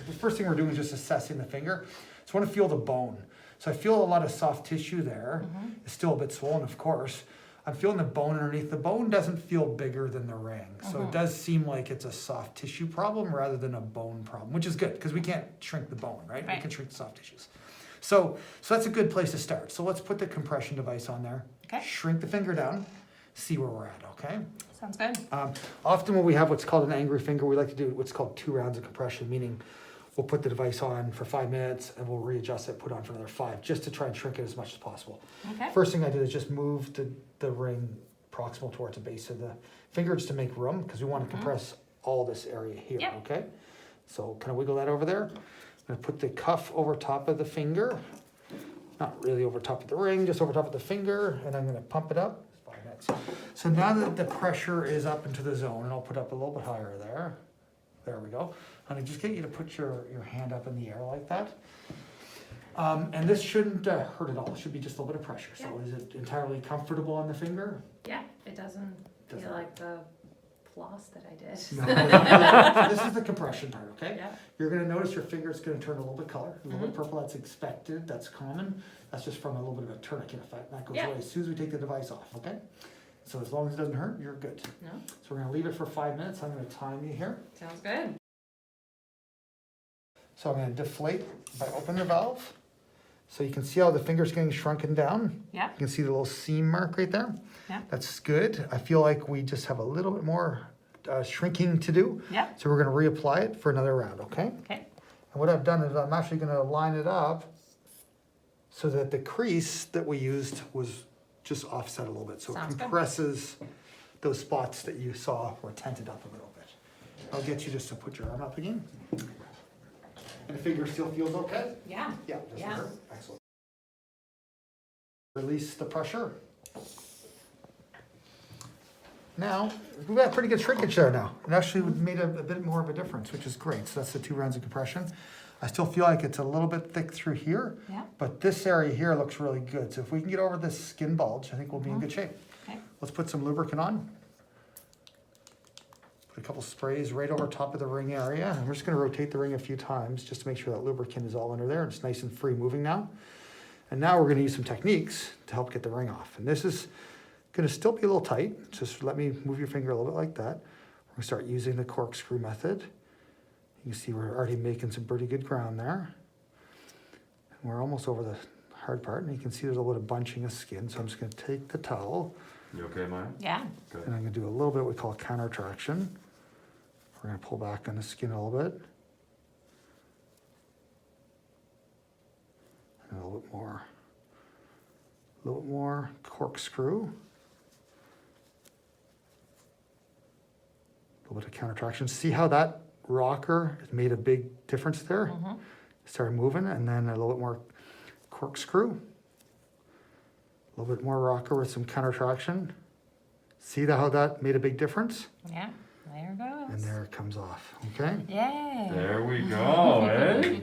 the first thing we're doing is just assessing the finger. So I want to feel the bone. So I feel a lot of soft tissue there. It's still a bit swollen, of course. I'm feeling the bone underneath. The bone doesn't feel bigger than the ring. So it does seem like it's a soft tissue problem rather than a bone problem, which is good because we can't shrink the bone, right? We can shrink the soft tissues. So that's a good place to start. So let's put the compression device on there. Okay. Shrink the finger down, see where we're at, okay? Sounds good. Often when we have what's called an angry finger, we like to do what's called 2 rounds of compression, meaning we'll put the device on for 5 minutes and we'll readjust it, put it on for another 5, just to try and shrink it as much as possible. Okay. First thing I did is just move the ring proximal towards the base of the finger just to make room because we want to compress all this area here, okay? So kind of wiggle that over there. I'm going to put the cuff over top of the finger, not really over top of the ring, just over top of the finger, and I'm going to pump it up. 5 minutes. So now that the pressure is up into the zone, and I'll put up a little bit higher there. There we go. And I just get you to put your hand up in the air like that. And this shouldn't hurt at all. It should be just a little bit of pressure. So is it entirely comfortable on the finger? Yeah, it doesn't feel like the floss that I did. No, this is the compression part, okay? Yeah. You're going to notice your finger is going to turn a little bit color, a little bit purple. That's expected. That's common. That's just from a little bit of a tourniquet effect. That goes away as soon as we take the device off, okay? So as long as it doesn't hurt, you're good. No. So we're going to leave it for 5 minutes. I'm going to time you here. Sounds good. So I'm going to deflate by opening the valve. So you can see how the finger's getting shrunken down. Yeah. You can see the little seam mark right there. Yeah. That's good. I feel like we just have a little bit more shrinking to do. Yeah. So we're going to reapply it for another round, okay? Okay. And what I've done is I'm actually going to line it up so that the crease that we used was just offset a little bit. So Sounds it good. compresses those spots that you saw were tented up a little bit. I'll get you just to put your arm up again. And the finger still feels okay? Yeah. Yeah, doesn't hurt. Excellent. Release the pressure. Now, we've got pretty good shrinkage there now. It actually made a bit more of a difference, which is great. So that's the 2 rounds of compression. I still feel like it's a little bit thick through here, but this area here looks really good. So if we can get over this skin bulge, I think we'll be in good shape. Okay. Let's put some lubricant on. Put a couple sprays right over top of the ring area. And we're just going to rotate the ring a few times just to make sure that lubricant is all under there. It's nice and free moving now. And now we're going to use some techniques to help get the ring off. And this is going to still be a little tight. Just let me move your finger a little bit like that. We're going to start using the corkscrew method. You can see we're already making some pretty good ground there. And we're almost over the hard part. And you can see there's a little bit of bunching of skin. So I'm just going to take the towel. You okay, Maja? Yeah. Good. And I'm going to do a little bit what we call counter traction. We're going to pull back on the skin a little bit. And a little bit more. A little bit more corkscrew. A little bit of counter traction. See how that rocker has made a big difference there? Started moving, and then a little bit more corkscrew. A little bit more rocker with some counter traction. See how that made a big difference? Yeah. There it goes. And there it comes off, okay? Yay. There we go, eh?